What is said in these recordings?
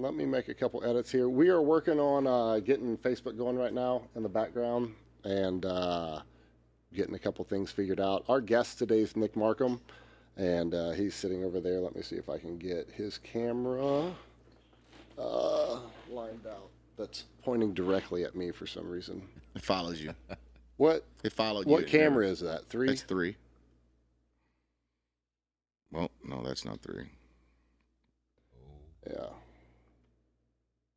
let me make a couple edits here. We are working on getting Facebook going right now in the background and getting a couple things figured out. Our guest today is Nick Marcum, and he's sitting over there. Let me see if I can get his camera lined out. That's pointing directly at me for some reason. It follows you. What? It followed you. What camera is that? 3? That's 3. Well, no, that's not 3. Yeah.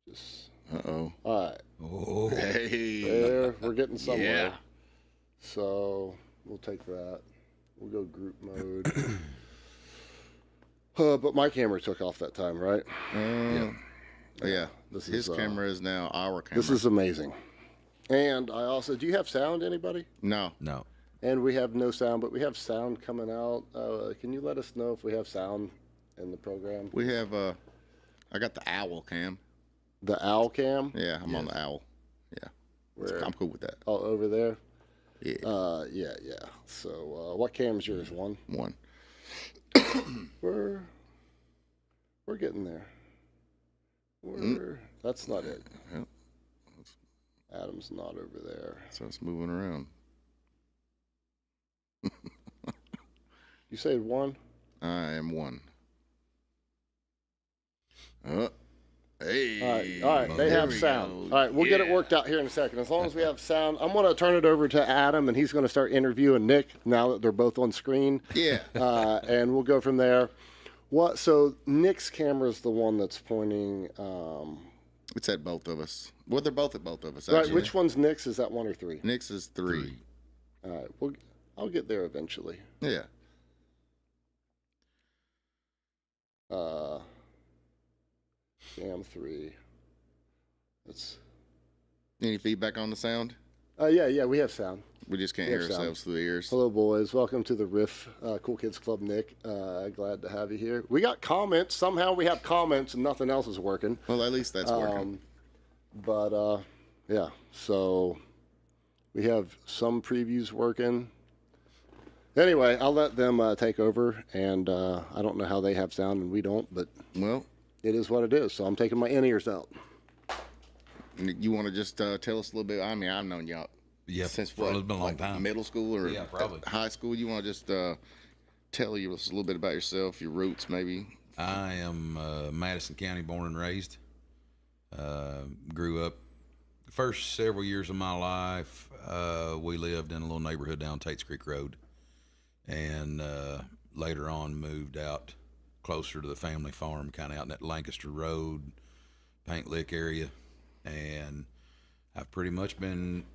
Just. Uh-oh. All right. Oh. Hey. There, we're getting somewhere. Yeah. So we'll take that. We'll go group mode. But my camera took off that time, right? Yeah. Yeah. His camera is now our camera. This is amazing. And I also, do you have sound, anybody? No. And we have no sound, but we have sound coming out. Can you let us know if we have sound in the program? We have, I got the owl cam. The owl cam? Yeah, I'm on the owl. Yeah. Where? I'm cool with that. Oh, over there? Yeah. Yeah. So what cam is yours? 1? 1. We're getting there. That's not it. Yep. Adam's not over there. So it's moving around. You said 1? I am 1. Hey. All right. They have sound. All right, we'll get it worked out here in a second. As long as we have sound, I'm going to turn it over to Adam, and he's going to start interviewing Nick now that they're both on screen. Yeah. And we'll go from there. So Nick's camera is the one that's pointing. It's at both of us. Well, they're both at both of us. Right. Actually. Which one's Nick's? Is that 1 or 3? Nick's is 3. All right. I'll get there eventually. Yeah. Cam 3. That's. Any feedback on the sound? Yeah, we have sound. We just can't hear ourselves through the ears. Hello, boys. Welcome to the Riff Cool Kids Club, Nick. Glad to have you here. We got comments. Somehow we have comments and nothing else is working. Well, at least that's working. But, yeah, so we have some previews working. Anyway, I'll let them take over, and I don't know how they have sound and we don't, but Well, it is what it is, so I'm taking my in-ears out. you want to just tell us a little bit? I mean, I've known y'all since what? It's been a long time. Middle school or probably. high school? You want to just tell us a little bit about yourself, your roots maybe? I am Madison County born and raised. Grew up the first several years of my life. We lived in a little neighborhood down Tates Creek Road, and later on moved out closer to the family farm, kind of out in that Lancaster Road, Paint Lick area. And I've pretty much been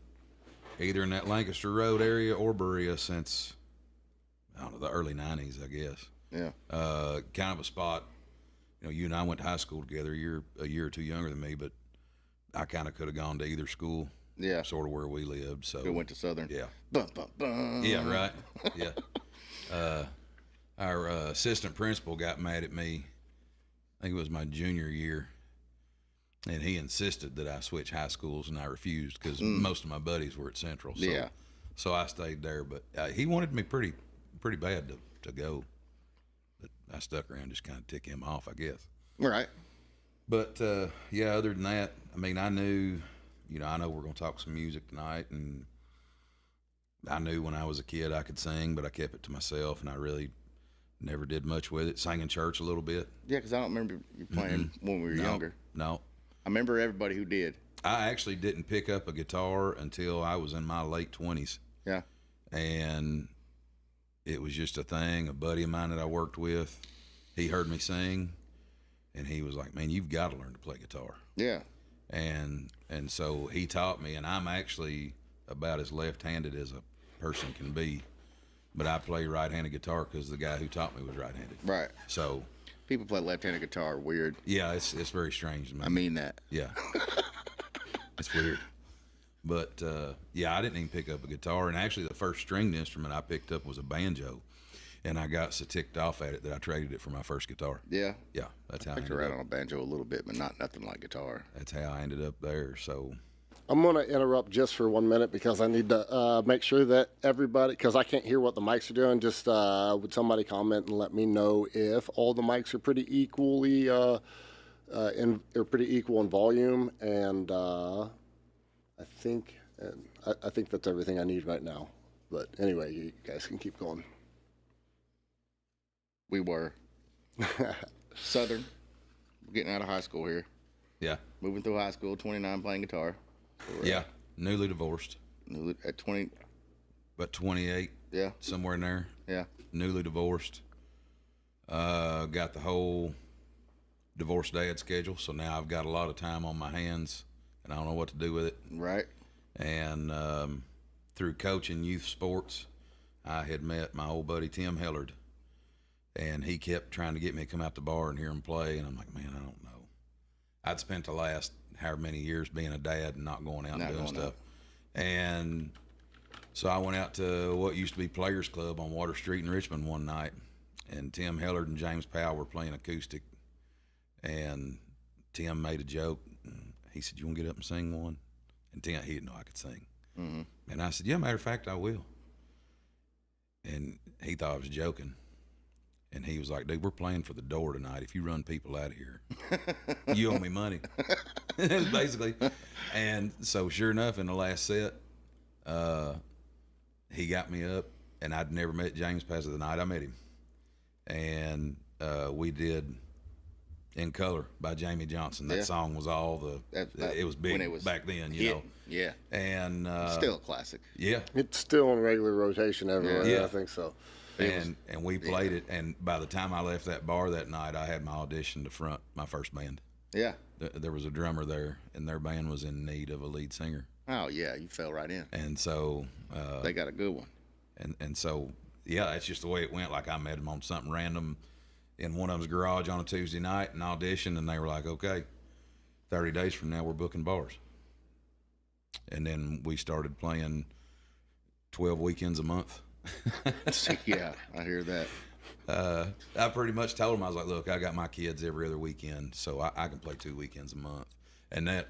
either in that Lancaster Road area or Berea since, I don't know, the early 90s, I guess. Yeah. Kind of a spot, you and I went to high school together. You're a year or two younger than me, but I kind of could have gone to either school. Yeah. Sort of where we lived. So We went to Southern. Yeah. Bum, bum, bum. Yeah, right. Yeah. Our assistant principal got mad at me, I think it was my junior year, and he insisted that I switch high schools, and I refused because most of my buddies were at Central. So, Yeah. So I stayed there, but he wanted me pretty bad to go, but I stuck around, just kind of tick him off, I guess. Right. But yeah, other than that, I mean, I knew, I know we're going to talk some music tonight, and I knew when I was a kid I could sing, but I kept it to myself, and I really never did much with it. Sang in church a little bit. Yeah, because I don't remember you playing when we were younger. No. I remember everybody who did. I actually didn't pick up a guitar until I was in my late 20s. Yeah. And it was just a thing. A buddy of mine that I worked with, he heard me sing, and he was like, man, you've got to learn to play guitar. Yeah. And so he taught me, and I'm actually about as left-handed as a person can be, but I play right-handed guitar because the guy who taught me was right-handed. Right. So people play left-handed guitar are weird. yeah, it's very strange to me. I mean that. Yeah. It's weird. But yeah, I didn't even pick up a guitar, and actually the first stringed instrument I picked up was a banjo, and I got so ticked off at it that I traded it for my first guitar. Yeah. Yeah, that's how I Picked ended around up. on a banjo a little bit, but nothing like guitar. That's how I ended up there. So I'm going to interrupt just for 1 minute because I need to make sure that everybody, because I can't hear what the mics are doing, just would somebody comment and let me know if all the mics are pretty equally they're pretty equal in volume, and I think that's everything I need right now. But anyway, you guys can keep going. We were Southern, getting out of high school here. Yeah. Moving through high school, 29, playing guitar. So Yeah. Newly divorced. At 20. About 28. Yeah. Somewhere in there. Yeah. Newly divorced. Got the whole divorced dad schedule, so now I've got a lot of time on my hands, and I don't know what to do with it. Right. And through coaching youth sports, I had met my old buddy Tim Hillard, and he kept trying to get me to come out the bar and hear him play, and I'm like, man, I don't know. I'd spent the last however many years being a dad and not going out and doing stuff. And so I went out to what used to be Players Club on Water Street in Richmond one night, and Tim Hillard and James Powell were playing acoustic, and Tim made a joke. And he said, you want to get up and sing one? And Tim, he didn't know I could sing. Mm-hmm. And I said, yeah, matter of fact, I will. And he thought I was joking. And he was like, dude, we're playing for the door tonight. If you run people out of here, you owe me money. Basically. And so sure enough, in the last set, he got me up, and I'd never met James past the night I met him. And we did In Color by Jamie Johnson. That song was all it was big when it was back then, you know. Yeah. And still a classic. Yeah. It's still in regular rotation everywhere. Yeah. I think so. And we played it, and by the time I left that bar that night, I had my audition to front my first band. Yeah. There was a drummer there, and their band was in need of a lead singer. Oh, yeah, you fell right in. And so... they got a good one. And so, yeah, that's just the way it went. Like, I met them on something random in one of them's garage on a Tuesday night and auditioned, and they were like, okay, 30 days from now, we're booking bars. And then we started playing 12 weekends a month. Yeah, I hear that. I pretty much told them, I was like, look, I got my kids every other weekend, so I can play 2 weekends a month. And that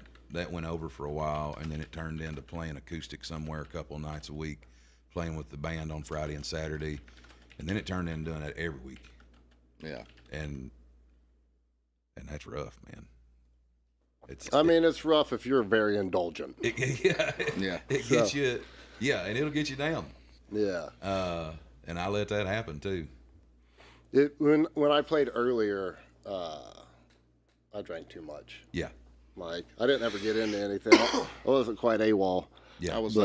went over for a while, and then it turned into playing acoustic somewhere a couple of nights a week, playing with the band on Friday and Saturday, and then it turned into doing that every week. Yeah. And that's rough, man. It's rough if you're very indulgent. It gets you, and it'll get you down. Yeah. And I let that happen too. When I played earlier, I drank too much. Yeah. Like, I didn't ever get into anything. I wasn't quite AWOL. Yeah. I was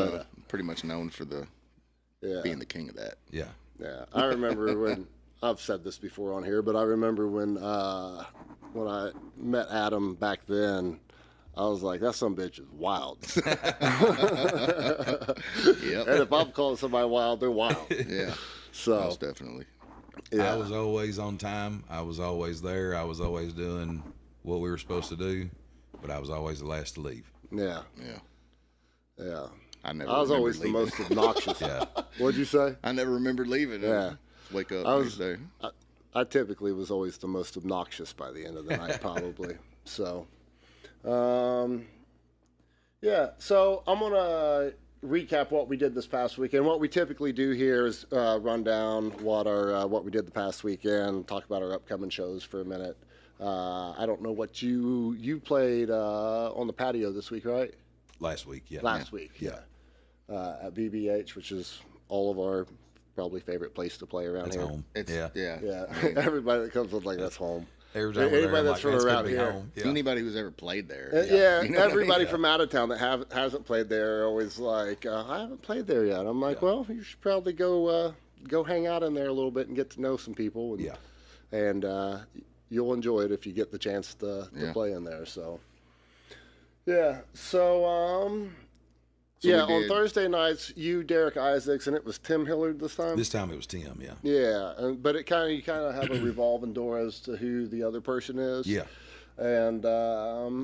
pretty much known for being the king of that. Yeah. Yeah. I remember when, I've said this before on here, but I remember when I met Adam back then, I was like, that son of a bitch is wild. Yep. And if I'm calling somebody wild, they're wild. Yeah. So most definitely. Yeah. I was always on time. I was always there. I was always doing what we were supposed to do, but I was always the last to leave. Yeah. Yeah. Yeah. I was always the most obnoxious. Yeah. What'd you say? I never remembered leaving. Yeah. Wake up. I typically was always the most obnoxious by the end of the night, probably. So, yeah. So I'm gonna recap what we did this past weekend. What we typically do here is run down what we did the past weekend, talk about our upcoming shows for a minute. I don't know what you played on the patio this week, right? Last week, yeah. Last week, yeah. At BBH, which is all of our probably favorite place to play around that's here. Home. Yeah. Everybody that comes with like that's home. Anybody that's from around here. Home. Yeah. Anybody who's ever played there. Everybody from out of town that hasn't played there are always like, I haven't played there yet. I'm like, well, you should probably go hang out in there a little bit and get to know some people. And you'll enjoy it if you get the chance to play in there. So, yeah. So, on Thursday nights, Derek Isaacs, and it was Tim Hillard this time? This time it was Tim, yeah. Yeah, but you kind of have a revolving door as to who the other person is. Yeah. And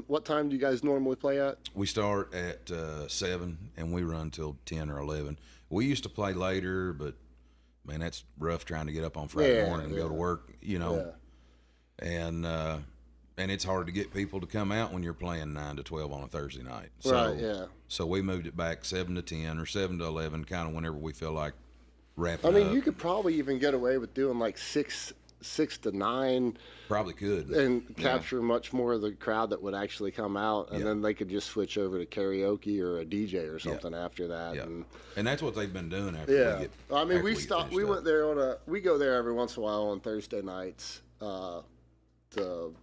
what time do you guys normally play at? We start at 7, and we run till 10 or 11. We used to play later, but, man, that's rough trying to get up on Friday morning and go to work, you know. Yeah. And it's hard to get people to come out when you're playing 9 to 12 on a Thursday night. So, right, yeah. So we moved it back 7 to 10 or 7 to 11, kind of whenever we feel like wrapping up. I mean, up. you could probably even get away with doing like 6 6 to 9 Probably could. and capture much more of the crowd that would actually come out, and Yeah. then they could just switch over to karaoke or a DJ or something after that. Yeah. And that's what they've been doing after yeah, we get. I mean, after we get stopped. finished We up. went there we go there every once in a while on Thursday nights to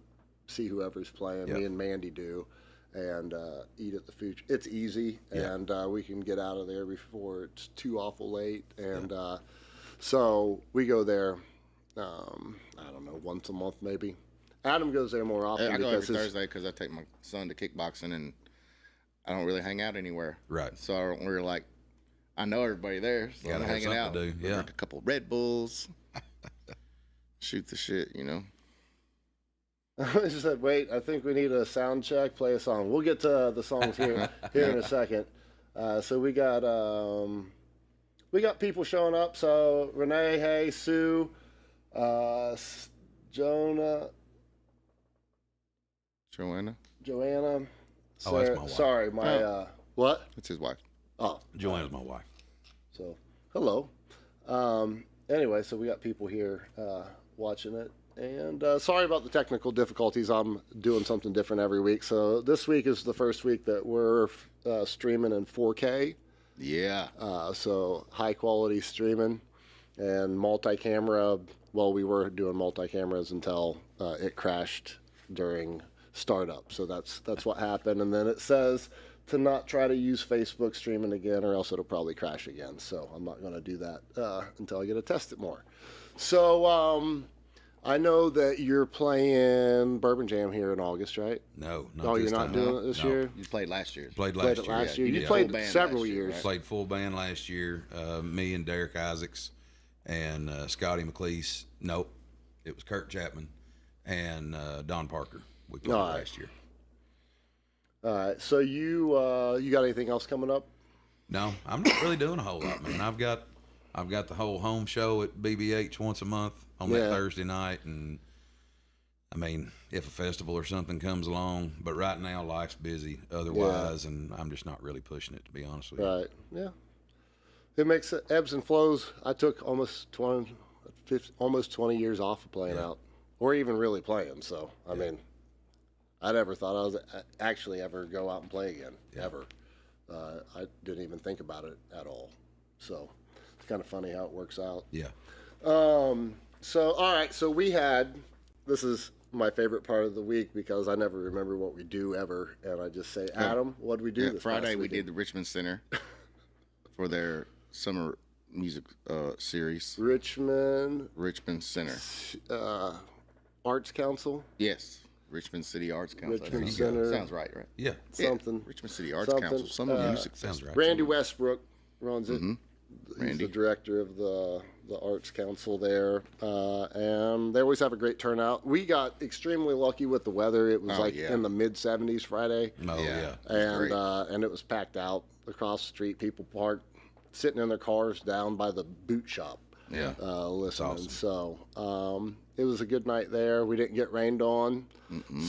see whoever's playing. Yeah. Me and Mandy do, and eat at the food. It's easy, Yeah. and we can get out of there before it's too awful late. And so we go there. I don't know, once a month maybe. Adam goes there more often. I go every because Thursday because I take my son to kickboxing, and I don't really hang out anywhere. Right. So I don't really like. I know everybody there, so Gotta I'm have hanging out. something to do, yeah. Drink a couple Red Bulls. Shoot the shit, you know. I just said, wait, I think we need a sound check, play a song. We'll get to the songs here in a second. So we got people showing up. So Renee, hey, Sue, Joanna. Oh, Sarah, that's my wife. Sorry, what? It's his wife. Oh, Joanna's my wife. so hello. Anyway, so we got people here watching it. And sorry about the technical difficulties. I'm doing something different every week. So this week is the first week that we're streaming in 4K. Yeah. So high quality streaming and multi-camera. Well, we were doing multi-cameras until it crashed during startup. So that's what happened. And then it says to not try to use Facebook streaming again, or else it'll probably crash again. So I'm not going to do that until I get to test it more. So I know that you're playing Bourbon Jam here in August, right? No, not Oh, this you're not time. doing it this No. year? You played last year. Played Played last it year. last year. you You did played full band several last year, years. right? Played full band last year. Me and Derek Isaacs and Scotty McLeese. Nope, it was Kirk Chapman and Don Parker. We played All right. last year. All right. So you got anything else coming up? No, I'm not really doing a whole lot, man. I've got the whole home show at BBH once a month on that Yeah. Thursday night, and I mean, if a festival or something comes along, but right now life's busy otherwise, and I'm just not really pushing it, to be honest with you. Right. Yeah. It makes ebbs and flows. I took almost 20 years off of playing out, or even really playing. So I mean, I never thought I was actually ever go out and play again, ever. I didn't even think about it at all. So it's kind of funny how it works out. Yeah. So all right. So this is my favorite part of the week because I never remember what we do ever, and I just say, Adam, what did we do? Yeah, this Friday past we weekend? did the Richmond Center for their summer music series. Richmond Richmond Center. Arts Council. Yes. Richmond City Arts Council. Richmond There you go. Center. Sounds right? Yeah. Something. Yeah. Richmond City Arts Something. Council. Summer music Sounds right. Randy Westbrook runs it. Mm-hmm. He's Randy. the director of the Arts Council there, and they always have a great turnout. We got extremely lucky with the weather. It was in the mid 70s Friday, Oh, yeah. and it was packed out across the street. People parked, sitting in their cars down by the boot shop, Yeah. listening. awesome. So it was a good night there. We didn't get rained on.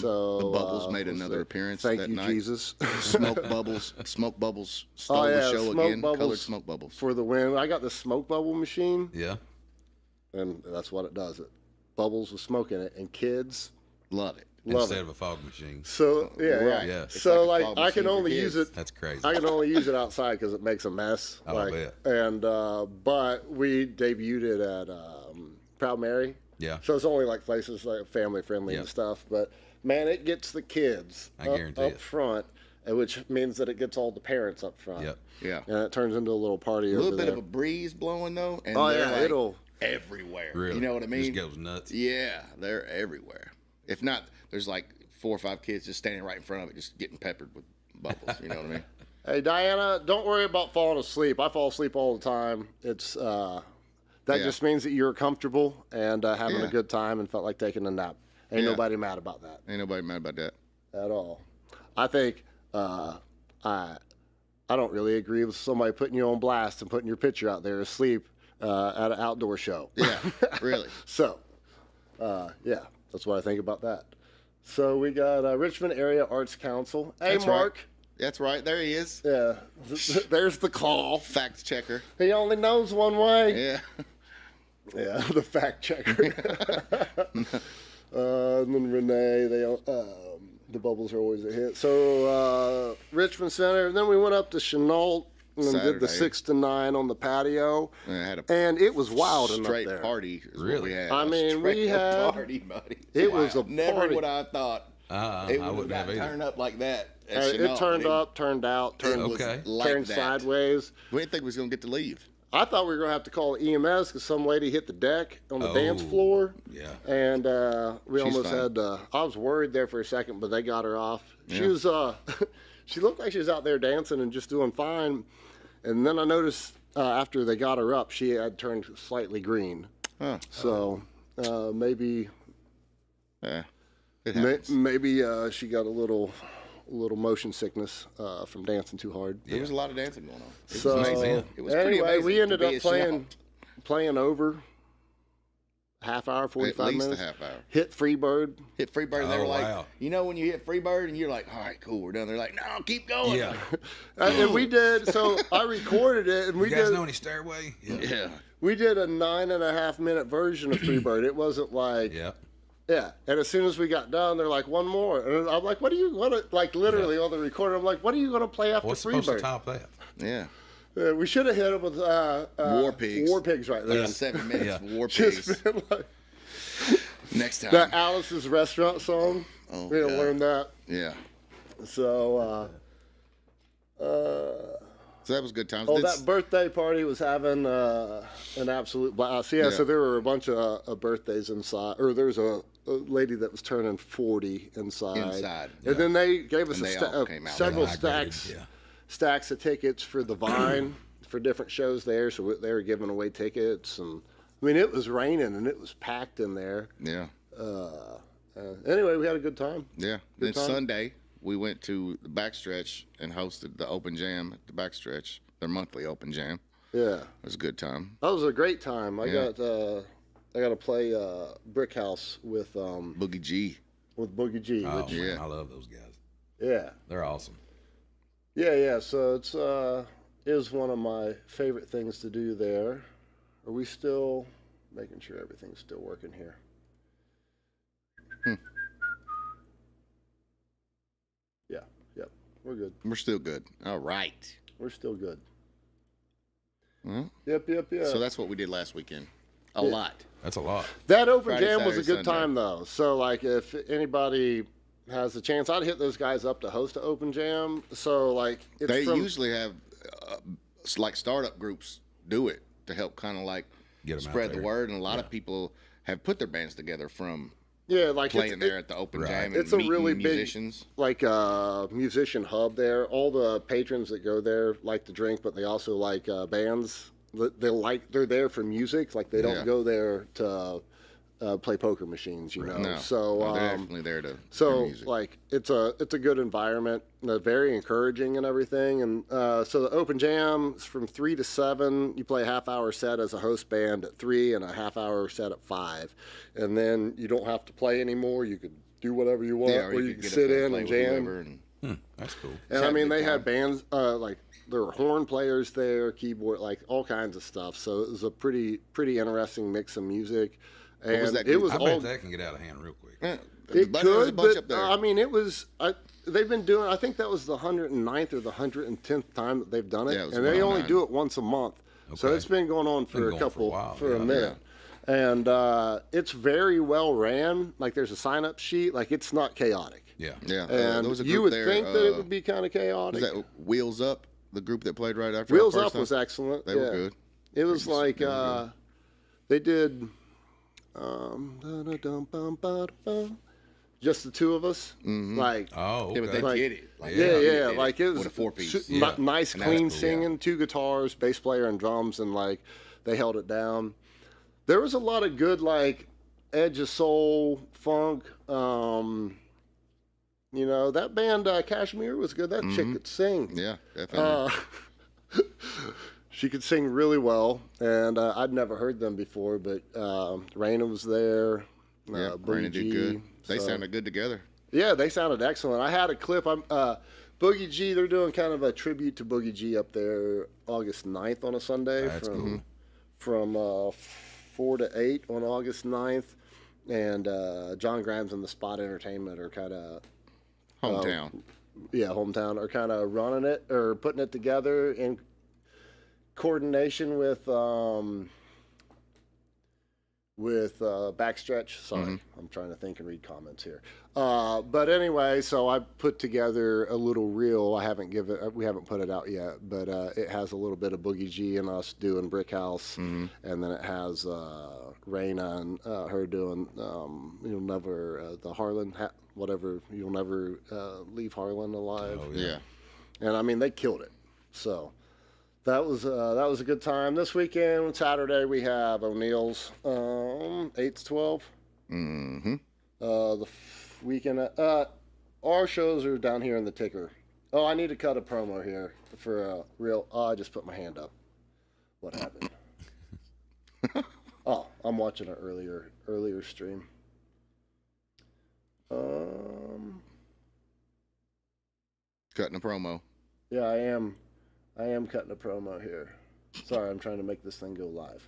So The Bubbles made we'll another say, appearance Thank that you, night. Jesus. Smoke Bubbles stole the show smoke again. Colored bubbles smoke bubbles. for the win. I got the smoke bubble machine. Yeah. And that's what it does. It bubbles with smoke in it, and kids Love it. love Instead it. of a fog machine. So Right. Yeah. It's So like like a fog I machine can for only kids. use it. That's crazy. I can only use it outside because it makes a mess. Oh, I bet. And but we debuted it at Proud Mary. Yeah. So it's only like places like family friendly and Yeah. stuff. But man, it gets the kids I guarantee up it. front, which means that it gets all the parents up front. Yep. Yeah. And it turns into a little party A over little bit there. of a breeze blowing though, and Oh they're yeah, like it'll. everywhere. Really. You know what I mean? Just goes nuts. Yeah, they're everywhere. If not, there's like 4 or 5 kids just standing right in front of it, just getting peppered with bubbles. You know what I mean? Hey Diana, don't worry about falling asleep. I fall asleep all the time. It's that Yeah. just means that you're comfortable and having a Yeah. good time and felt like taking a nap. Ain't Yeah. nobody mad about that Ain't nobody mad about that. at all. I think I don't really agree with somebody putting you on blast and putting your picture out there asleep at an outdoor show. Yeah, really. So, yeah, that's what I think about that. So we got Richmond Area Arts Council. Hey, That's right. Mark. That's right. There he is. Yeah, there's the call. Fact checker. He only knows one way. Yeah. Yeah, the fact checker. And then Renee, the bubbles are always a hit. So Richmond Center, and then we went up to Chenault and then did the 6 to 9 on the patio, and it was wild enough there. Straight party is Really? what we had. I mean, we had party, buddy. It was a Never party. would I thought it I would wouldn't have have either. turned up like that. It turned up, turned out, turned Okay. turned sideways. We didn't think we was gonna get to leave. I thought we were gonna have to call EMS because some lady hit the deck on the dance floor. Yeah. And we She's almost fine. had. I was worried there for a second, but they got her off. She Yeah. was. She looked like she was out there dancing and just doing fine. And then I noticed after they got her up, she had turned slightly green. Huh. So maybe Yeah. It happens. maybe she got a little motion sickness from dancing too hard. There was a lot of dancing going on. It So was amazing. It was pretty anyway, amazing we to ended be up at Chenault. playing over half hour, 45 At least minutes. a half hour. Hit Freebird. Hit Freebird, and they were like, wow. when you hit Freebird, and you're like, all right, cool, we're done. They're like, no, keep going. Yeah. And we did. So I recorded it, and we You guys did. know any Stairway? Yeah. We did a 9.5 minute version of Freebird. It wasn't like. Yeah. Yeah, and as soon as we got done, they're like, one more. And I'm like, what do you want to, like, literally on the recorder, I'm like, what are you going to play after What's supposed to Freebird? top that? Yeah. We should have hit them with War Pigs. War Pigs right there. Like 7 minutes Yeah. of War Just Pigs. been like, Next time. that Alice's Restaurant song. Oh, We didn't God. learn that. Yeah. So, So that was good times. that birthday party was having an absolute blast. Yeah, Yeah. so there were a bunch of birthdays inside, or there's a lady that was turning 40 inside. Inside, And then they gave us And they all came out. several They migrated, stacks. yeah. Stacks of tickets for the Vine for different shows there. So they were giving away tickets, and I mean it was raining and it was packed in there. Yeah. Anyway, we had a good time. Yeah. Good Then time. Sunday, we went to the Backstretch and hosted the open jam at the Backstretch, their monthly open jam. Yeah, It was a good time. that was a great time. I Yeah. got to play Brick House with Boogie G. Boogie G. Oh, Which, man, Yeah. I love those guys. yeah, They're awesome. yeah. So it's is one of my favorite things to do there. Are we still making sure everything's still working here? Yeah, yep, we're good. We're still good. All right. We're still good. Well, Yep. so that's what we did last weekend. A lot. That's a lot. That open Friday, jam was a Saturday, good Sunday. time though. So like if anybody has a chance, I'd hit those guys up to host an open jam. So like it's They from, usually have like startup groups do it to help kind of like Get 'em out spread the there. word, and a lot of people have put their bands together from yeah, like playing there at the open jam and it's a meeting really big musicians. like musician hub there. All the patrons that go there like to drink, but they also like bands. They're there for music. Like they don't Yeah. go there to play poker machines, you know. No, So no, they're definitely there to hear so music. like it's a good environment, very encouraging and everything. And so the open jam is from 3 to 7. You play a half-hour set as a host band at 3 and a half-hour set at 5, and then you don't have to play anymore. You could do whatever you want, or you can get up sit there in play and with jam. whoever and- That's cool. And I Have a mean, good they had time. bands like there were horn players there, keyboard, like all kinds of stuff. So it was a pretty interesting mix of music. And was that it group? was I all bet that can get out of hand real quick. Yeah, it but there was a could, bunch but up there. I mean, it was. They've been doing. I think that was the 109th or the 110th time that they've done it, Yeah, it was and they only 109. do it once a month. So Okay. it's been going on Been for a going for a couple while, for yeah. a minute. And it's very well ran. Like there's a sign up sheet. Like it's not chaotic. yeah, And there was a group you would there, think that it would be kind of was chaotic. that Wheels Up, the group that played right after Wheels our Up first was time? excellent. They yeah. were good. It was like they were they did just the two of us. Like Oh, okay. Yeah, but they Like- get it. Like, yeah, they yeah, did it like it was with a 4-piece. Yeah. nice, And that was clean cool, yeah. singing, 2 guitars, bass player, and drums, and like they held it down. There was a lot of good like edge of soul, funk. You know that band Kashmir was good. That chick could sing. Yeah, definitely. She could sing really well, and I'd never heard them before. But Raina was there. yeah, Boogie Brandon did G, good. They so- sounded good together. Yeah, they sounded excellent. I had a clip. Boogie G, they're doing kind of a tribute to Boogie G up there August 9th on a Sunday That's cool. from 4 to 8 on August 9th. And John Grimes and the Spot Entertainment are kind of Hometown. hometown are kind of running it or putting it together in coordination with Backstretch. Sorry, I'm trying to think and read comments here. But anyway, so I put together a little reel. We haven't put it out yet, but it has a little bit of Boogie G and us doing Brick House, and then it has Raina and her doing You'll Never the Harlan whatever You'll Never Leave Harlan Alive. Oh, yeah. And I mean they killed it. So. That was a good time. This weekend, Saturday, we have O'Neill's 8 to 12. The weekend, our shows are down here in the ticker. Oh, I need to cut a promo here for real. Oh, I just put my hand up. What happened? Oh, I'm watching an earlier stream. Cutting a promo. Yeah, I am cutting a promo here. Sorry, I'm trying to make this thing go live.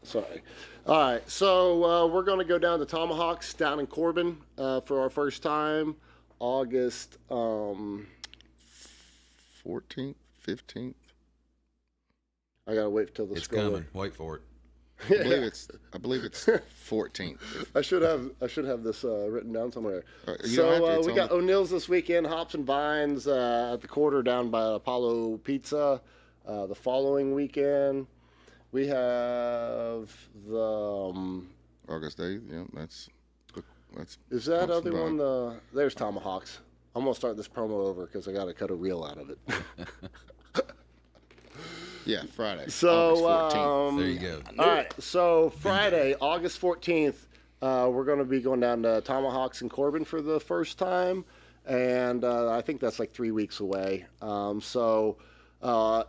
Sorry. All right, so we're going to go down to Tomahawks down in Corbin for our first time, August 14th, 15th. I gotta wait till the It's scroller. coming. Wait for it. I believe it's 14th. I should have this written down somewhere. You don't have to, So it's we on got the- O'Neill's this weekend, Hops and Vines at the quarter down by Apollo Pizza. The following weekend, we have the August 8th. Yeah, that's. is that Hops other and one there's Tomahawks. I'm gonna start this promo over because I gotta cut a reel out of it. Yeah, Friday. So August 14th. There you go. all right, so Friday, August 14th, we're going to be going down to Tomahawks in Corbin for the first time, and I think that's like 3 weeks away. So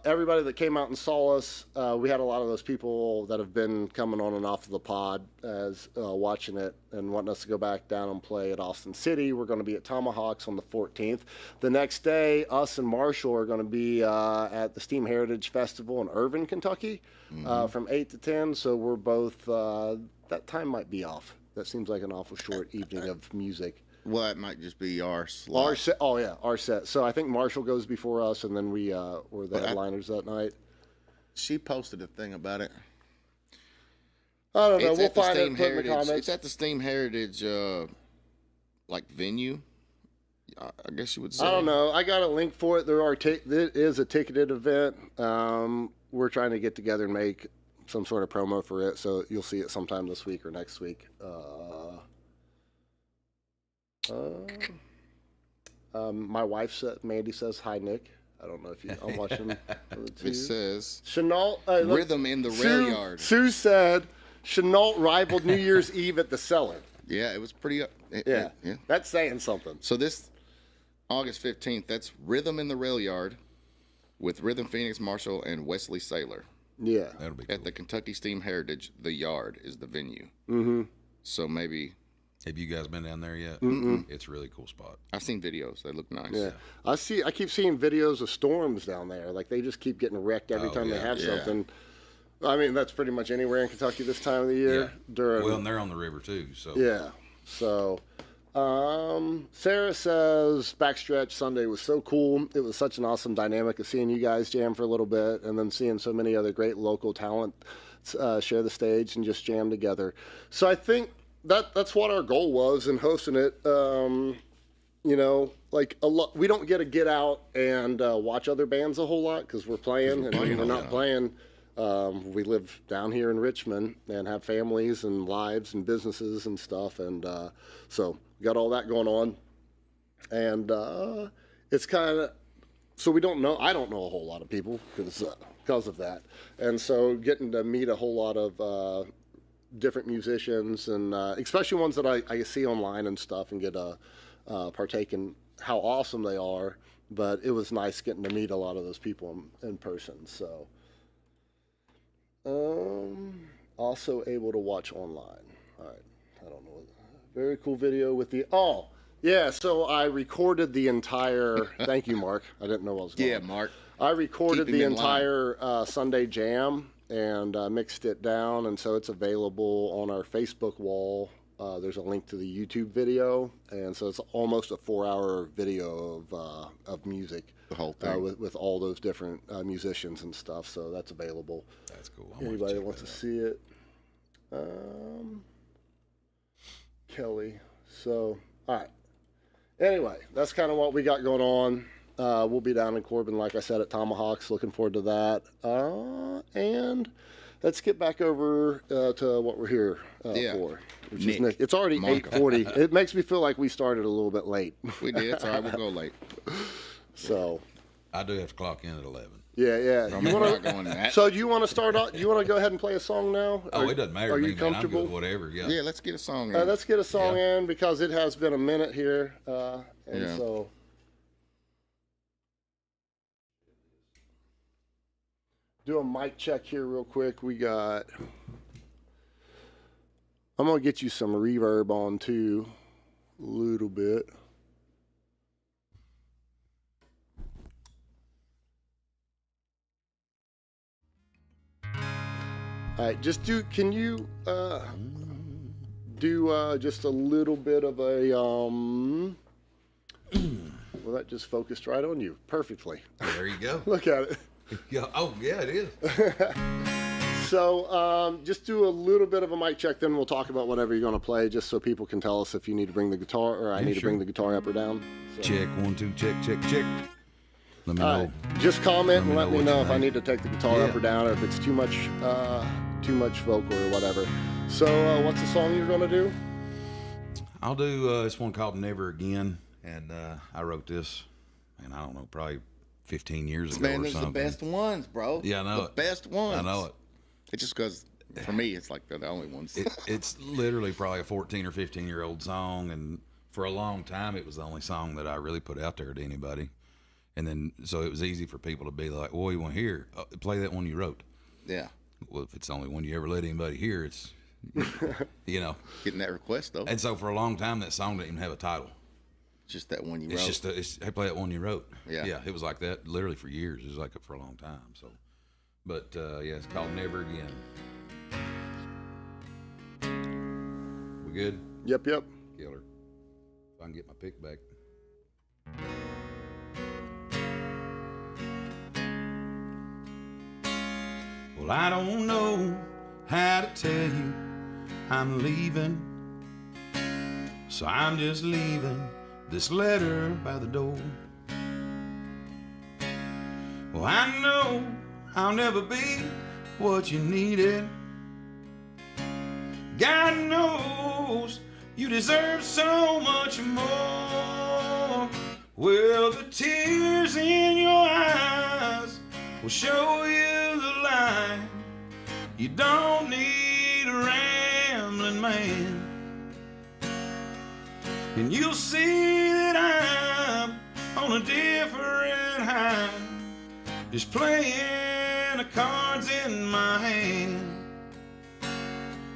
everybody that came out and saw us, we had a lot of those people that have been coming on and off of the pod as watching it and wanting us to go back down and play at Austin City. We're going to be at Tomahawks on the 14th. The next day, us and Marshall are going to be at the Steam Heritage Festival in Irvine, Kentucky, from 8 to 10. So we're both, that time might be off. That seems like an awful short evening of music. Well, it might just be our slot. Our set. Oh yeah, our set. So I think Marshall goes before us, and then we were the headliners that night. She posted a thing about it. I don't know. It's We'll at the find it. Steam Put in the Heritage. comments. It's at the Steam Heritage, like venue. I guess you would say. I don't know. I got a link for it. It is a ticketed event. We're trying to get together and make some sort of promo for it, so you'll see it sometime this week or next week. My wife said, Mandy says, "Hi, Nick." I don't know if I'm watching. It says Chenault, Rhythm in the Rail Yard. Sue said Chenault rivaled New Year's Eve at the Cellar. Yeah, it was pretty. Yeah, yeah. that's saying something. So this August 15th, that's Rhythm in the Rail Yard with Rhythm Phoenix Marshall and Wesley Saylor Yeah. That'll be cool. at the Kentucky Steam Heritage. The Yard is the venue. Mm-hmm. So maybe Have you guys been down there yet? It's a really cool spot. I've seen videos. They look nice. Yeah, I keep seeing videos of storms down there. Like they just keep getting wrecked every time they have yeah. something. I mean, that's pretty much anywhere in Kentucky this time of the year. Yeah. During Well, and they're on the river too. So yeah. So, Sarah says Backstretch Sunday was so cool. It was such an awesome dynamic of seeing you guys jam for a little bit, and then seeing so many other great local talent share the stage and just jam together. So I think that's what our goal was in hosting it. You know, like a lot, we don't get out and watch other bands a whole lot because we're playing, and when we're not playing, we live down here in Richmond and have families and lives and businesses and stuff, and so we got all that going on, and it's kind of so we don't know. I don't know a whole lot of people because of that, and so getting to meet a whole lot of different musicians and especially ones that I see online and stuff and get a partake in how awesome they are. But it was nice getting to meet a lot of those people in person. So also able to watch online. All right, I don't know. Very cool video with the so I recorded the entire. Thank you, Mark. I didn't know what was going on. Yeah, Mark. I recorded Keep him the in line. entire Sunday jam and mixed it down, and so it's available on our Facebook wall. There's a link to the YouTube video, and so it's almost a 4-hour video of music. The whole thing. With all those different musicians and stuff, so that's available. That's cool. Anybody that wants to see it. Kelly. So, all right. Anyway, that's kind of what we got going on. We'll be down in Corbin, like I said, at Tomahawks. Looking forward to that. And let's get back over to what we're here for. Which is Nick. It's already 8:40. It makes me feel like we started a little bit late. We did. It's all right. We'll go late. So I do have to clock in at 11. Yeah. So do you want to start off? Do you want to go ahead and play a song now? Oh, it doesn't matter. Are to you me, man. comfortable? I'm good, whatever. Yeah. Yeah, let's get a song in. Let's get a song in because it has been a minute here, so. Do a mic check here real quick. I'm gonna get you some reverb on too, a little bit. All right, can you do just a little bit of a, well, that just focused right on you perfectly. There you go. Look at it. Yeah. Oh, yeah, it is. So just do a little bit of a mic check, then we'll talk about whatever you're going to play, just so people can tell us if you need to bring the guitar or I need to bring the guitar up or down. So. Check, 1, 2, check. Let me know. Right. Just comment and let me know if I need to take the guitar up or down, or if it's too much vocal or whatever. So what's the song you're going to do? I'll do this one called Never Again, and I wrote this, and I don't know, probably 15 years ago Man, or those are the something. best ones, bro. Yeah, I know the best ones. I know it. It's just because, for me, it's like they're the only ones. It's literally probably a 14 or 15-year-old song, and for a long time, it was the only song that I really put out there to anybody. And then, so it was easy for people to be like, well, you want to hear? Play that one you wrote. Yeah. Well, if it's the only one you ever let anybody hear, it's, you know. Getting that request, though. And so for a long time, that song didn't even have a title. Just that one you It's wrote. just, hey, play that one you wrote. Yeah. Yeah, it was like that literally for years. It was like it for a long time. So, but yeah, it's called Never Again. We good? Yep. Killer. If I can get my pick back. Well, I don't know how to tell you I'm leaving, so I'm just leaving this letter by the door. Well, I know I'll never be what you needed. God knows you deserve so much more. Well, the tears in your eyes will show you the light. You don't need a rambling man, and you'll see that I'm on a different high, just playing the cards in my hand.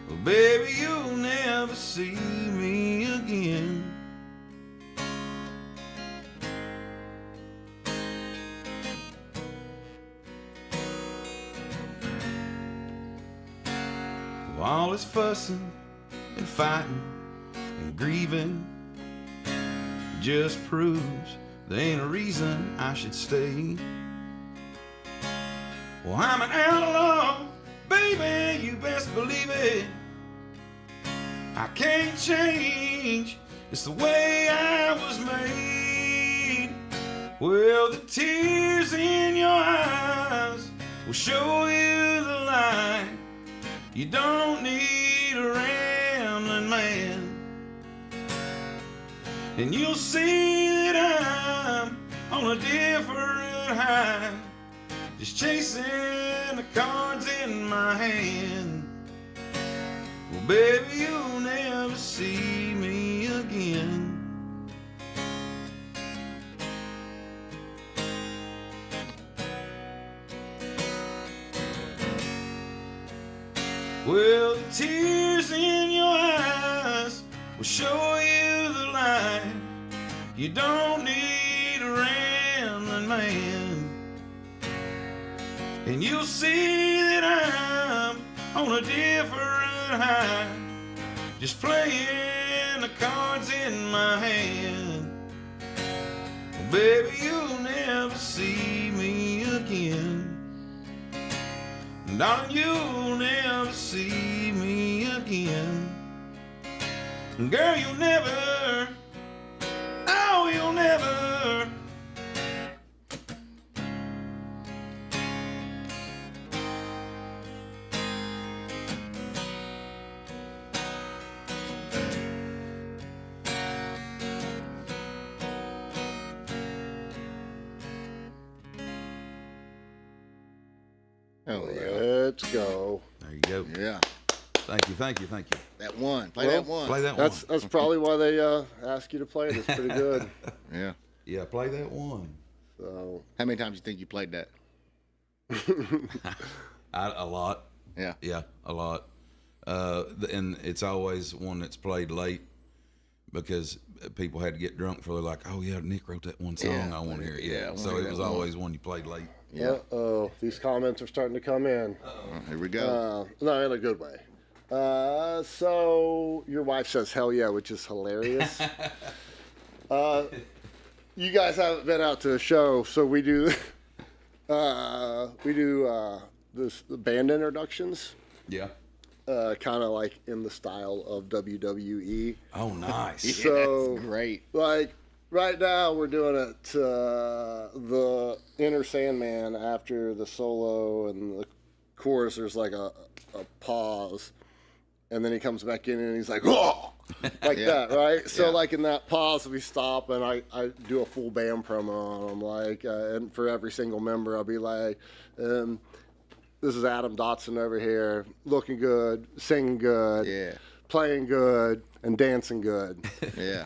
Well, baby, you'll never see me again. All this fussing and fighting and grieving just proves there ain't a reason I should stay. Well, I'm an outlaw, baby, you best believe it. I can't change, it's the way I was made. Well, the tears in your eyes will show you the light. You don't need a rambling man, and you'll see that I'm on a different high, just chasing the cards in my hand. Well, baby, you'll never see me again. Well, the tears in your eyes will show you the light. You don't need a rambling man, and you'll see that on a different high, just playing the cards in my hand. Baby, you'll never see me again. Darling, you'll never see me again. Girl, you'll never, oh, you'll never. Oh, yeah. Let's go. There you go. Yeah. Thank you, thank you, thank you. That one. Play Well, that one. Play that one. That's probably why they ask you to play it. It's pretty good. Yeah. Yeah, play that one. So How many times do you think you played that? A lot. Yeah. Yeah, a lot. And it's always one that's played late because people had to get drunk for like, oh yeah, Nick wrote that one song. Yeah. I want to hear it. Yeah, I Yeah. wanna So hear it that was one. always one you played late. Yeah. oh, these comments are starting to come in. Here we go. No, in a good way. So your wife says hell yeah, which is hilarious. You guys haven't been out to a show, so we do this band introductions, Yeah. kind of like in the style of WWE. Oh, nice. So That's great. like right now we're doing it the Inner Sandman after the solo and the chorus. There's like a pause, and then he comes back in and he's like, "Oh!" like Yeah. that, right? So Yeah. like in that pause, we stop and I do a full band promo on them, like, and for every single member, I'll be like, "This is Adam Dodson over here, looking good, singing good, Yeah. playing good, and dancing good." Yeah.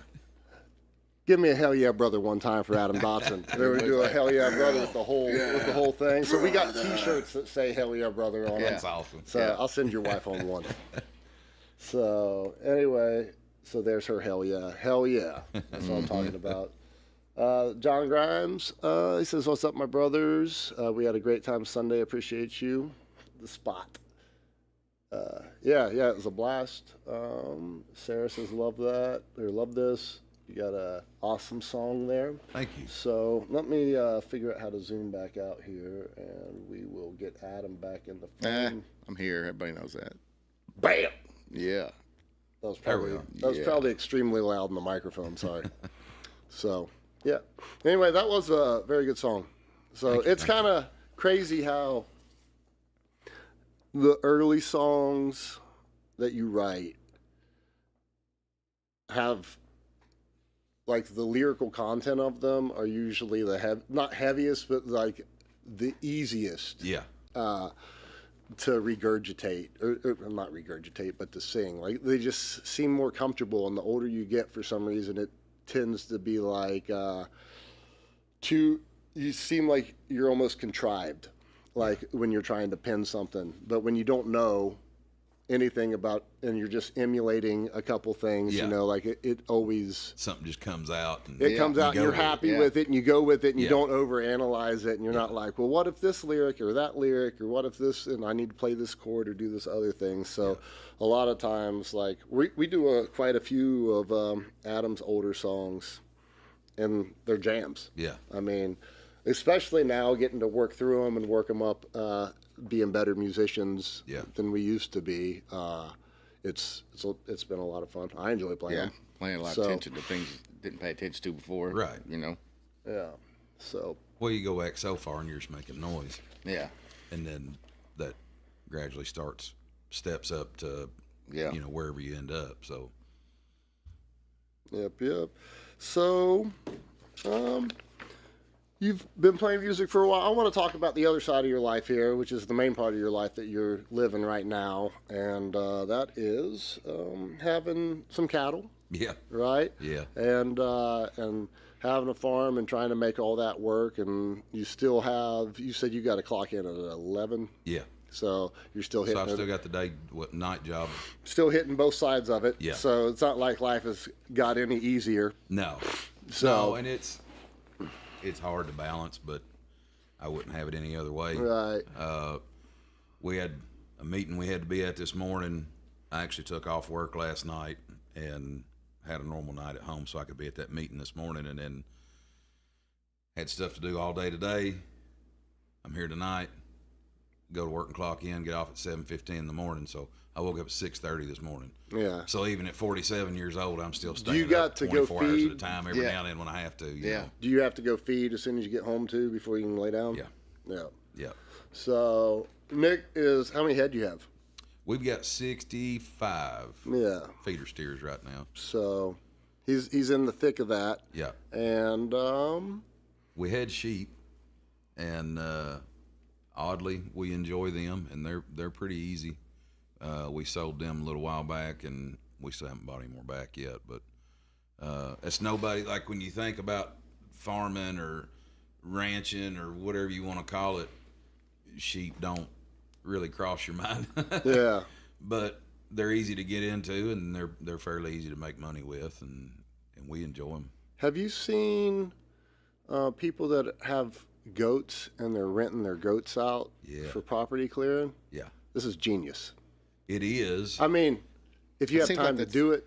Give me a hell yeah, brother one time for Adam Dodson. Then we do a hell yeah, brother with the whole thing. So we got T-shirts that say hell yeah, brother on Yeah. them. That's awesome. So Yeah. I'll send your wife on one. So anyway, so there's her hell yeah. Hell yeah. That's what I'm talking about. John Grimes, he says, "What's up, my brothers? We had a great time Sunday. Appreciate you." The spot. Yeah, it was a blast. Sarah says, "Love that," or "Love this." You got a awesome song there. Thank you. So let me figure out how to zoom back out here, and we will get Adam back in the frame. I'm here. Everybody knows that. Bam! Yeah. That was There we probably go. probably extremely loud in the microphone. Sorry. So yeah. Anyway, that was a very good song. So it's kind of crazy how the early songs that you write have, like, the lyrical content of them are usually not heaviest, but like the easiest Yeah. to regurgitate, or not regurgitate, but to sing. Like, they just seem more comfortable, and the older you get, for some reason, it tends to be like you seem like you're almost contrived, like when you're trying to pen something. But when you don't know anything about, and you're just emulating a couple things, Yeah. you know, like it always, Something just comes out. And it comes out, and go you're with it. happy Yeah. with it, and you go with it, and you Yeah. don't overanalyze it, and you're not like, well, what if this lyric or that lyric, or what if this, and I need to play this chord or do this other thing. So a lot of times, like, we do quite a few of Adam's older songs, and they're jams. Yeah. I mean, especially now, getting to work through them and work them up, being better musicians Yeah. than we used to be. It's been a lot of fun. I enjoy playing Yeah. them. Paying a lot So- of attention to things you didn't pay attention to before. Right. You know? Yeah. So Well, you go back so far and you're just making noise. Yeah. And then that gradually steps up to, Yeah. you know, wherever you end up. So, Yep. So, you've been playing music for a while. I want to talk about the other side of your life here, which is the main part of your life that you're living right now, and that is having some cattle, yeah. right? Yeah. And having a farm and trying to make all that work. And you still have. You said you got to clock in at 11. Yeah. So you're still So hitting. I've still got the night job. still hitting both sides of it. Yeah. So it's not like life has got any easier. No. So- No, and it's hard to balance, but I wouldn't have it any other way. Right. We had a meeting we had to be at this morning. I actually took off work last night and had a normal night at home so I could be at that meeting this morning, and then had stuff to do all day today. I'm here tonight, go to work and clock in, get off at 7:15 in the morning. So I woke up at 6:30 this morning. Yeah. So even at 47 years old, I'm still staying you got up to 24 go hours feed? at a time every now and then when I have to. You know? Do you have to go feed as soon as you get home too before you can lay down? Yeah. Yeah. Yeah. So Nick is, how many head do you have? We've got 65 Yeah. feeder steers right now. So he's in the thick of that. Yeah. And We had sheep, and oddly, we enjoy them, and they're pretty easy. We sold them a little while back, and we still haven't bought any more back yet. But it's nobody, like when you think about farming or ranching or whatever you want to call it, sheep don't really cross your mind. yeah. But they're easy to get into, and they're fairly easy to make money with, and we enjoy them. Have you seen people that have goats and they're renting their goats out for property clearing? Yeah. This is genius. It is. I mean, if you have seems time like to do it.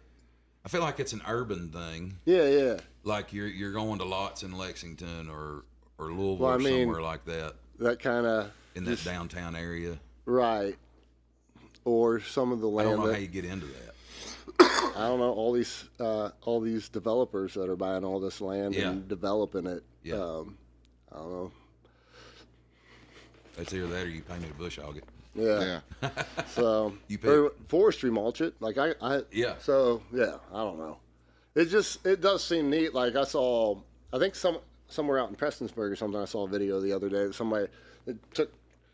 I feel like it's an urban thing. Yeah, yeah. Like you're going to lots in Lexington or Louisville Well, I or mean, somewhere like that, That kind of in that downtown area. right. Or some of the I land. don't know that, how you get into that. I don't know, all these developers that are buying all this land and developing it. Yeah. I don't know. It's either that or you pay me to bush hog it. Yeah. Yeah. So You pick. or forestry mulch it. Like I Yeah. So yeah, I don't know. It does seem neat. Like I think somewhere out in Prestonsburg or something. I saw a video the other day that somebody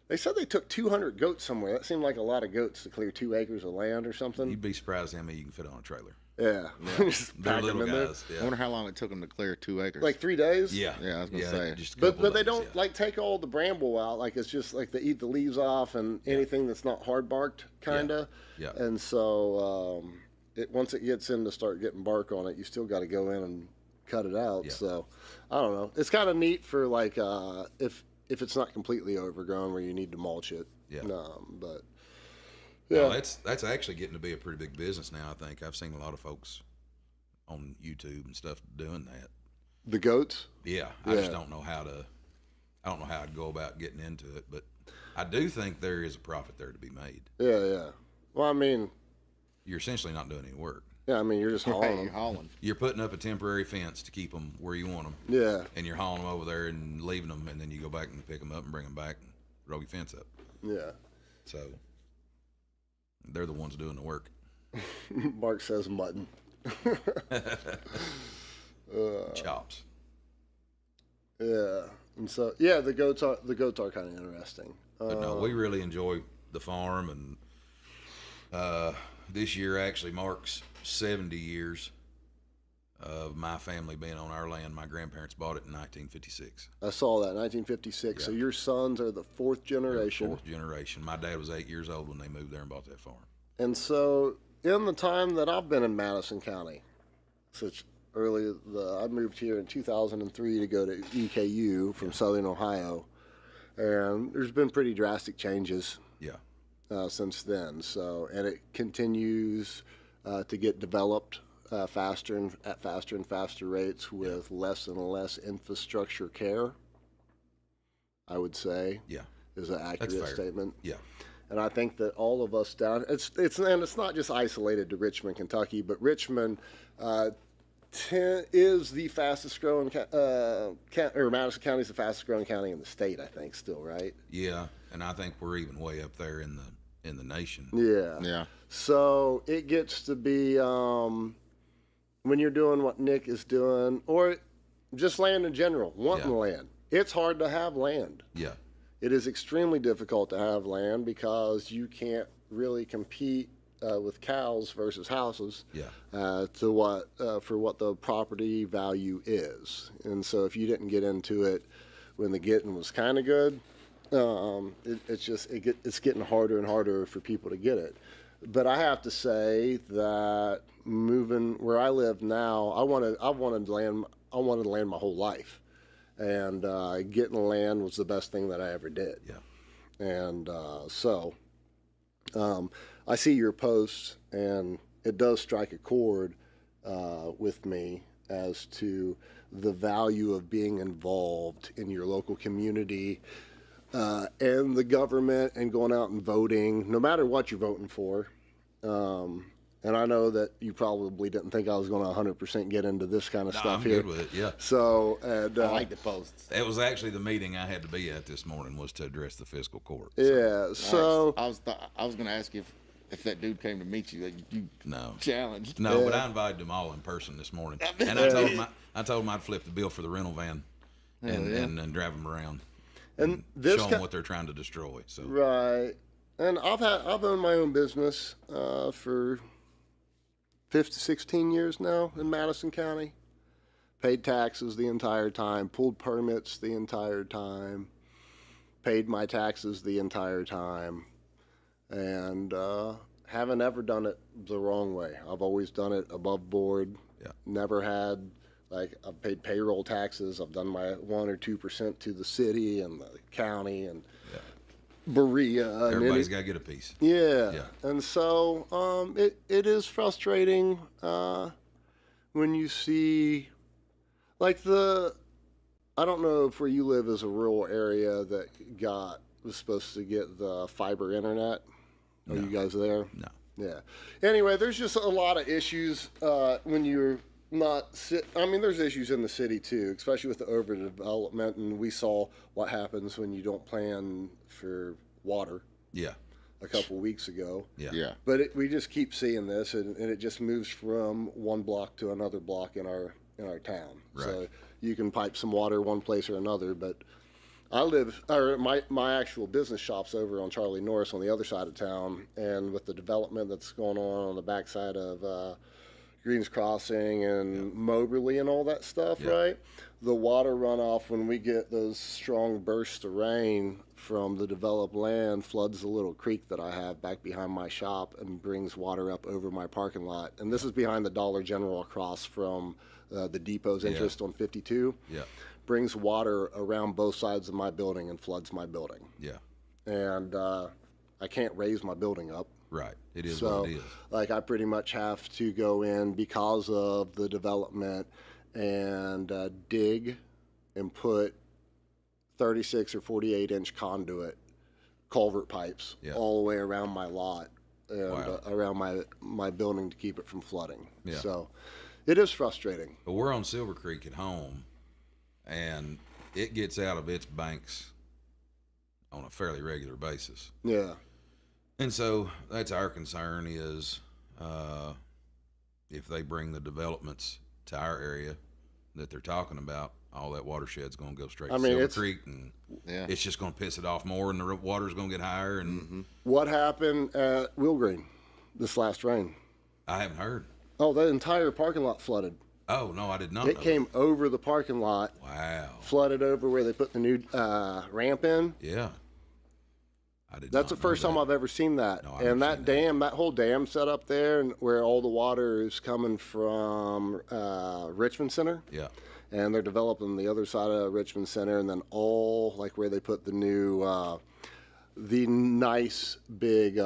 they said they took 200 goats somewhere. That seemed like a lot of goats to clear 2 acres of land or something. You'd be surprised how many you can fit on a trailer. Yeah. Just They're pack 'em little in there. guys. I Yeah. wonder how long it took them to clear 2 acres. Like 3 days. Yeah. Yeah, I was gonna say. Just a But couple they days, don't yeah. like take all the bramble out. Like it's just like they eat the leaves off and anything that's not hard barked, kinda. Yeah. And so once it gets in to start getting bark on it, you still got to go in and cut it out. Yeah. So I don't know. It's kind of neat for like if it's not completely overgrown where you need to mulch it. Yeah. But No, yeah. that's actually getting to be a pretty big business now. I think I've seen a lot of folks on YouTube and stuff doing that. The goats. Yeah, I just Yeah. don't know how I'd go about getting into it, but I do think there is a profit there to be made. Yeah, yeah. Well, I mean, You're essentially not doing any work. yeah. I mean, you're just hauling Hey, them. you're hauling. You're putting up a temporary fence to keep them where you want them, Yeah. and you're hauling them over there and leaving them, and then you go back and pick them up and bring them back and roll your fence up. Yeah. So they're the ones doing the work. Mark says mutton. Chops. Yeah. And so yeah, the goats are kind of interesting. But no, we really enjoy the farm, and this year actually marks 70 years of my family being on our land. My grandparents bought it in 1956. I saw that 1956. So Yeah. your sons are the fourth generation. Fourth generation. My dad was 8 years old when they moved there and bought that farm. And so in the time that I've been in Madison County, I moved here in 2003 to go to EKU from Southern Ohio, and there's been pretty drastic changes Yeah. since then. So, and it continues to get developed at faster and faster rates with less and less infrastructure care. I would say Yeah. is an accurate fair. statement. Yeah. And I think that all of us down it's not just isolated to Richmond, Kentucky, but Richmond is the fastest growing or Madison County is the fastest growing county in the state, I think, still, right? Yeah. And I think we're even way up there in the nation. Yeah. Yeah. So it gets to be when you're doing what Nick is doing, or just land in general, wanting land. It's hard to have land. Yeah. It is extremely difficult to have land because you can't really compete with cows versus houses Yeah. for what the property value is. And so if you didn't get into it when the getting was kind of good, it's getting harder and harder for people to get it. But I have to say that moving where I live now, I wanted land my whole life, and getting land was the best thing that I ever did. Yeah. And so I see your posts, and it does strike a chord with me as to the value of being involved in your local community and the government, and going out and voting, no matter what you're voting for. And I know that you probably didn't think I was going to 100% get into this kind of stuff I'm here. good with it, yeah. So, and, I like the posts. It was actually the meeting I had to be at this morning, was to address the fiscal court. yeah, so I was going to ask you if that dude came to meet you, that you No. challenged. No, but Yeah. I invited them all in person this morning, and I told them I'd flip the bill for the rental van, and drive them around, and this show them what they're trying to destroy. So right, and I've owned my own business for 16 years now in Madison County. Paid taxes the entire time, pulled permits the entire time, paid my taxes the entire time, and haven't ever done it the wrong way. I've always done it above board. Yeah. Never had, like, I've paid payroll taxes. I've done my 1 or 2% to the city and the county and Berea. And everybody's got to get a piece. yeah. Yeah. And so it is frustrating when you see, like, I don't know if where you live is a rural area that was supposed to get the fiber internet. Are you guys there? No. Yeah. Anyway, there's just a lot of issues when you're not. There's issues in the city too, especially with the overdevelopment, and we saw what happens when you don't plan for water Yeah. a couple weeks ago. Yeah. Yeah. But we just keep seeing this, and it just moves from one block to another block in our town. Right. So you can pipe some water one place or another, but my actual business shop's over on Charlie Norris on the other side of town, and with the development that's going on the backside of Greens Crossing and Moberly and all that stuff, right? The water runoff, when we get those strong bursts of rain from the developed land, floods the little creek that I have back behind my shop and brings water up over my parking lot. And this is behind the Dollar General across from the depot's interest on 52. Yeah. Brings water around both sides of my building and floods my building. Yeah. And I can't raise my building up. Right. It is So, what it is. like, I pretty much have to go in because of the development and dig and put 36 or 48-inch conduit culvert pipes all the way around my lot and around my building to keep it from flooding. Yeah. So it is frustrating. But we're on Silver Creek at home, and it gets out of its banks on a fairly regular basis. Yeah. And so that's our concern is if they bring the developments to our area that they're talking about, all that watershed's going to go straight to Silver Creek, and it's just going to piss it off more, and the water's going to get higher. And What happened at Wheelgreen this last rain? I haven't heard. Oh, the entire parking lot flooded. Oh, no, I did not It know came over the parking lot, Wow. flooded over where they put the new ramp in. Yeah. I did That's not the first know time that. I've ever seen that. No, I've And never that seen that. dam, that whole dam set up there, and where all the water is coming from Richmond Center. Yeah. And they're developing the other side of Richmond Center, and then all, like, where they put the new, the nice big,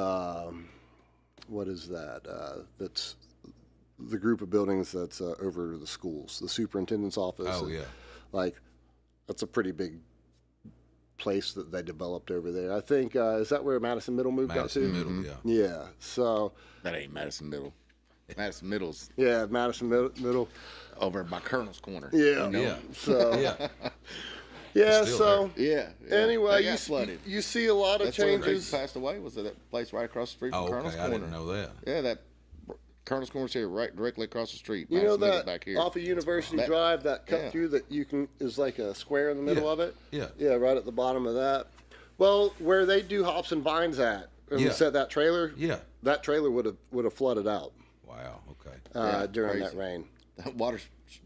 what is that? That's the group of buildings that's over the schools, the superintendent's office. Oh, and, yeah. Like, that's a pretty big place that they developed over there. I think, is that where Madison Middle moved Madison out to? Middle, yeah. Yeah, so, That ain't Madison Middle. Madison Middle's yeah, Madison Middle. over by Colonel's Corner. Yeah. You know? Yeah. So, Yeah. yeah, still so, Yeah. anyway, They got flooded. you see a lot of That's where changes. Grace passed away. Was it that place right across the street from Oh, Colonel's okay. I Corner? didn't know that. Yeah, that Colonel's Corner's here, right directly across the street. You know Madison Middle that back here. off of University That- Drive, that cut yeah. through that is like a square in the middle Yeah. of it? Yeah. Yeah, right at the bottom of that. Well, where they do hops and vines at, and Yeah. set that trailer, Yeah. that trailer would have flooded out Wow. Okay. Yeah, during that crazy. rain.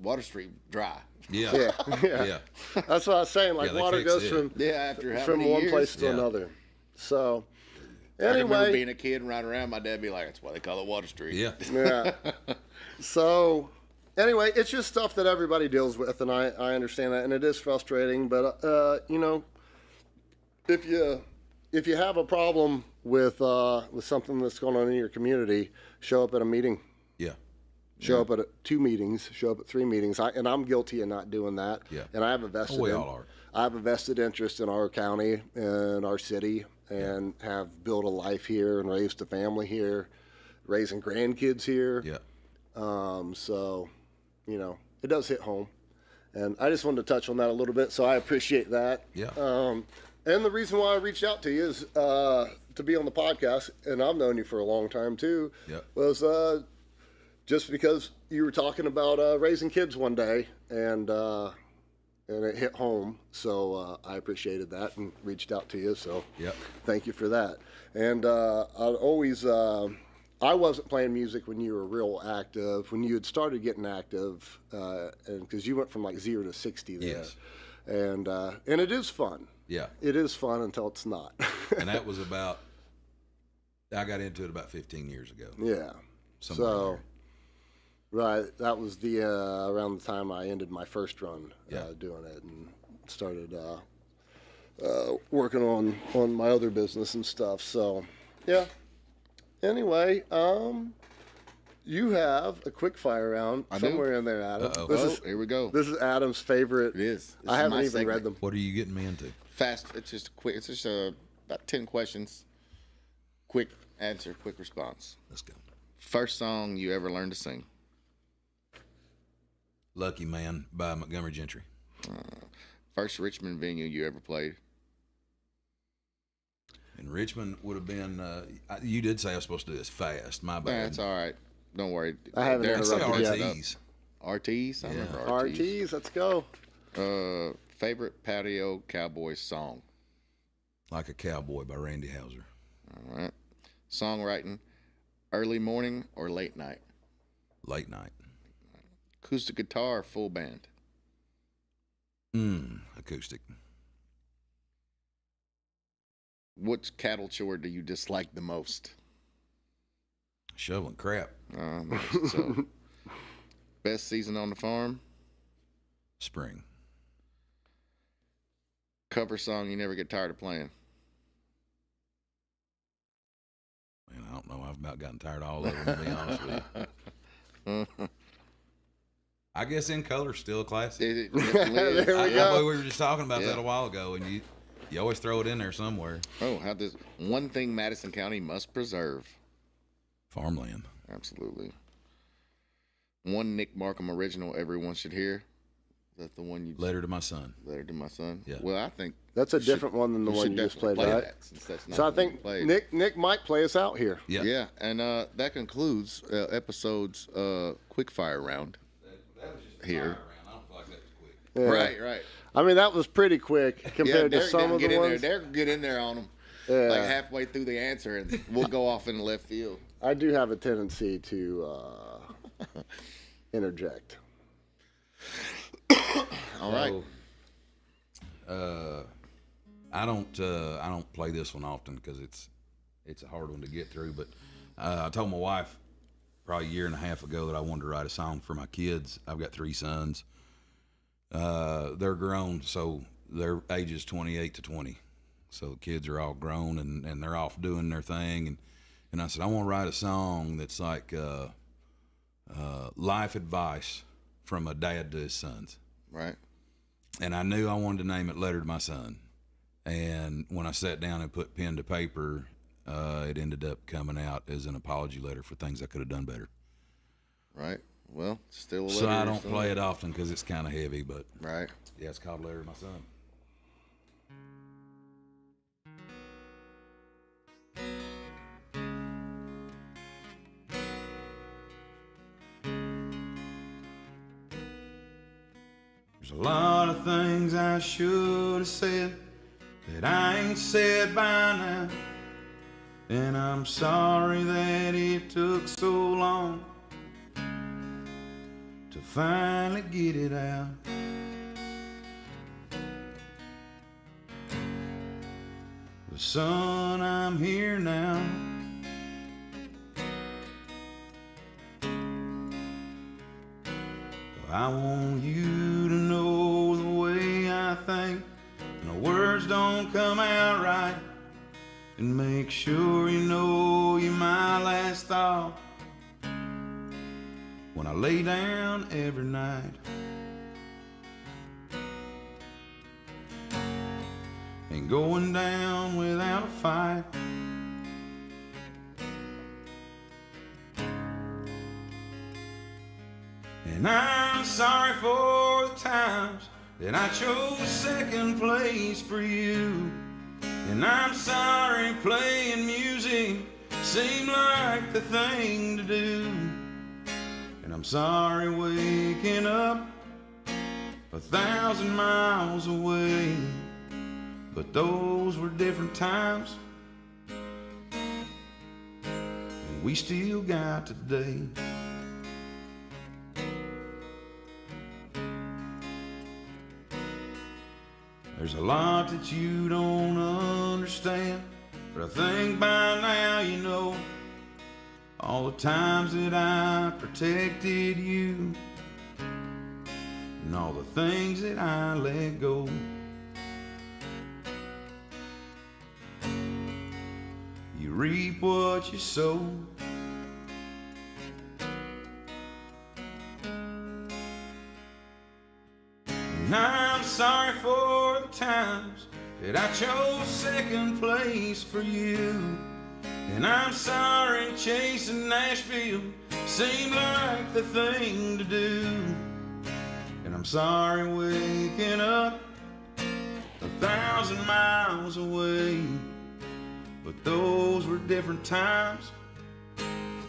Water Street dry. Yeah. Yeah, yeah. Yeah. That's what I was saying. Like, Yeah, they water fixed goes it. from Yeah, after how from many one years? place to Yeah. another. So, I can remember anyway, being a kid and riding around. My dad be like, "That's why they call it Water Street." Yeah. yeah. So, anyway, it's just stuff that everybody deals with, and I understand that, and it is frustrating. But if if you have a problem with something that's going on in your community, show up at a meeting. Yeah. Show up at 2 meetings. Show up at 3 meetings. And I'm guilty of not doing that. Yeah. And I have a vested. We all are. I have a vested interest in our county and our city, and have built a life here and raised a family here, raising grandkids here. Yeah. So, you know, it does hit home. And I just wanted to touch on that a little bit, so I appreciate that. Yeah. And the reason why I reached out to you is to be on the podcast, and I've known you for a long time too, was just because you were talking about raising kids one day, and it hit home. So I appreciated that and reached out to you. So thank you for that. And I wasn't playing music when you were real active, when you had started getting active, and because you went from like 0 to 60 there. Yes. And it is fun. Yeah. It is fun until it's not. And that was I got into it about 15 years ago. Yeah. So, right, that was the around the time I ended my first run doing it, and started working on my other business and stuff. So, yeah. Anyway, you have a quick fire round somewhere in there, Adam. Here we go. This is Adam's favorite. It is. I haven't even read them. What are you getting me into? Fast. It's just quick. It's just about 10 questions. Quick answer, quick response. Let's go. First song you ever learned to sing? Lucky Man by Montgomery Gentry. First Richmond venue you ever played? In Richmond would have been, you did say I was supposed to do this fast. My bad. That's all right. Don't worry. I haven't interrupted yet. RTs. RTs? I remember RTs. RTs, let's go. Favorite Patio Cowboys song? Like a Cowboy by Randy Houser. All right. Songwriting, early morning or late night? Late night. Acoustic guitar or full band? Acoustic. What cattle chore do you dislike the most? Shoveling crap. So, best season on the farm? Spring. Cover song you never get tired of playing? Man, I don't know. I've about gotten tired of all of them, to be honest with you. I guess In Color's still a classic. It definitely is. There we go. We were just talking about that a while ago, and you always throw it in there somewhere. Oh, how this one thing Madison County must preserve? Farmland. Absolutely. One Nick Marcum original everyone should hear. Is that the one you? Letter to My Son. Letter to My Son. Yeah. Well, I think that's a different one than the one you just played, right? That, since that's not So I think Nick might play us out here. Yeah. Yeah, and that concludes episode's quick fire round. That was just here. a fire round. I don't feel like that was quick. Yeah. Right. I mean, that was pretty quick compared to Derek some of didn't the get in ones. there. Derek get in there on them. Yeah. Like halfway through the answer, and we'll go off in the left field. I do have a tendency to interject. All right. I don't play this one often because it's a hard one to get through. But I told my wife probably a year and a half ago that I wanted to write a song for my kids. I've got 3 sons. They're grown, so their ages 28 to 20. So the kids are all grown and they're off doing their thing. And I said, I want to write a song that's like life advice from a dad to his sons. Right. And I knew I wanted to name it Letter to My Son. And when I sat down and put pen to paper, it ended up coming out as an apology letter for things I could have done better. Right. Well, still a letter. So I don't play it often because it's kind of heavy, but right. Yeah, it's called Letter to My Son. There's a lot of things I should have said that I ain't said by now, and I'm sorry that it took so long to finally get it out. But son, I'm here now. I want you to know the way I think, and the words don't come out right. and make sure you know you're my last thought when I lay down every night. Ain't going down without a fight. And I'm sorry for the times that I chose second place for you. And I'm sorry playing music seemed like the thing to do. And I'm sorry waking up 1,000 miles away. But those were different times, and we still got today. There's a lot that you don't understand, but I think by now you know all the times that I protected you and all the things that I let go. You reap what you sow. And I'm sorry for the times that I chose second place for you. And I'm sorry chasing Nashville seemed like the thing to do. And I'm sorry waking up 1,000 miles away. But those were different times, and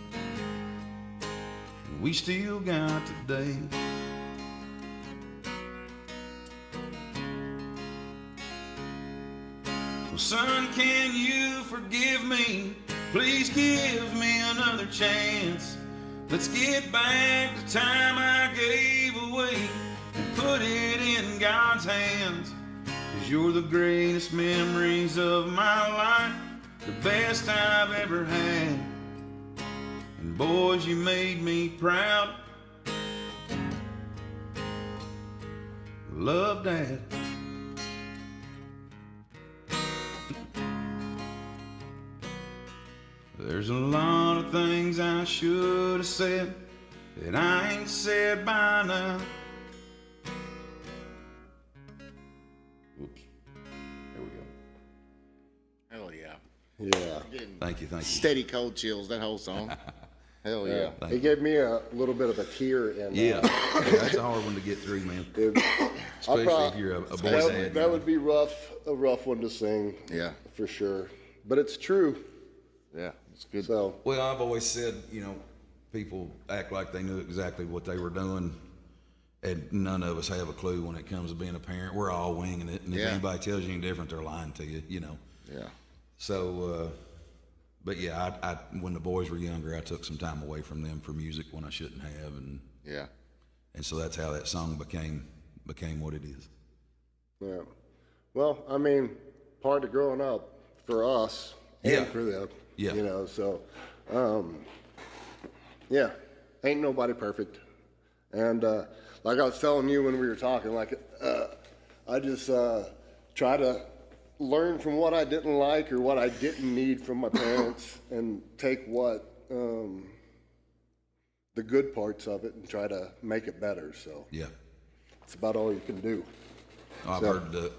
we still got today. Well, son, can you forgive me? Please give me another chance. Let's get back the time I gave away and put it in God's hands. 'Cause you're the greatest memories of my life, the best I've ever had. And boys, you made me proud. Love, Dad. There's a lot of things I should have said that I ain't said by now. Oops. There we go. Hell yeah. Yeah. Thank you. Steady cold chills, that whole song. Hell yeah. It gave me a little bit of a tear. And, Yeah, that's a hard one to get through, man. Especially if you're a boy dad. That would be a rough one to sing. Yeah. For sure. But it's true. Yeah, it's good. So, Well, I've always said, people act like they knew exactly what they were doing, and none of us have a clue when it comes to being a parent. We're all winging it, and if anybody tells you any different, they're lying to you, Yeah. So, but yeah, I when the boys were younger, I took some time away from them for music when I shouldn't have, and so that's how that song became what it is. yeah. Well, I mean, part of growing up for us and for them. Yeah. So, yeah, ain't nobody perfect. And like I was telling you when we were talking, I just try to learn from what I didn't like or what I didn't need from my parents and take what the good parts of it and try to make it better. So Yeah. it's about all you can do. I've heard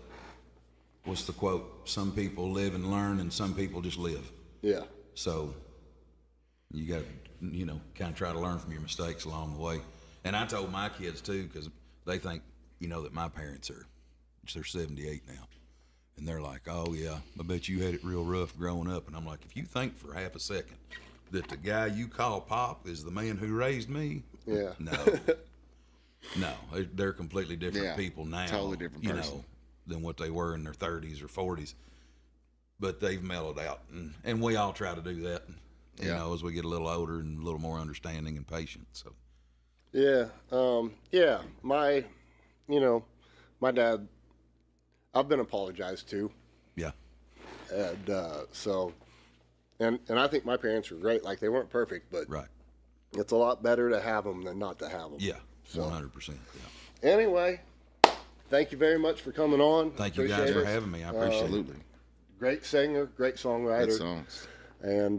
what's the quote? Some people live and learn, and some people just live. Yeah. So you got to, kind of try to learn from your mistakes along the way. And I told my kids too, because they think, that my parents they're 78 now. And they're like, oh yeah, I bet you had it real rough growing up. And I'm like, if you think for half a second that the guy you call Pop is the man who raised me, Yeah. no, they're completely different people now, totally different person. Than what they were in their 30s or 40s. But they've mellowed out, and we all try to do that, as we get a little older and a little more understanding and patient. So, my dad, I've been apologized to, yeah, and and I think my parents were great. Like, they weren't perfect, but right, it's a lot better to have them than not to have them. yeah, So 100%. Yeah. Anyway, thank you very much for coming on. Thank you guys for having me. I appreciate it. Absolutely. Great singer, great songwriter, Good songs. and